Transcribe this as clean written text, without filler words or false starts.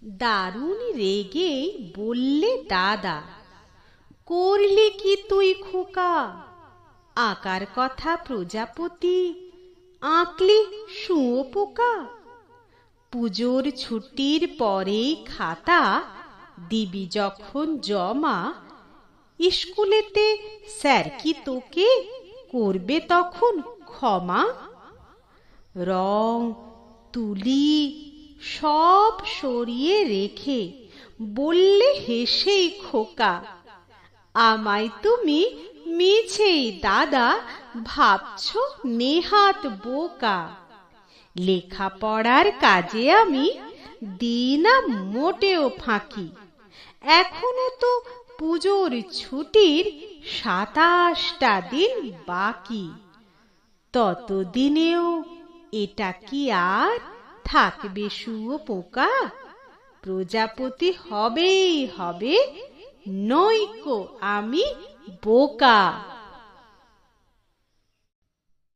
দারুণ রেগে বললে দাদা, করলি কি তুই খোকা? আঁকার কথা প্রজাপতি, আঁকলি শুঁয়োপোকা। পুজোর ছুটির পরেই খাতা দিবি যখন জমা, স্কুলেতে স্যার কি তোকে করবে তখন ক্ষমা? রং তুলি সব সরিয়ে রেখে বললে হেসেই খোকা, আমায় তুমি মিছেই দাদা ভাবছো নেহাত বোকা। লেখাপড়ার কাজে আমি দিই না মোটেও ফাঁকি, এখনো তো পুজোর ছুটির ২৭টা দিন বাকি। ততদিনেও এটা কি আর থাকবে শুঁয়োপোকা? প্রজাপতি হবেই হবে, নইকো আমি বোকা।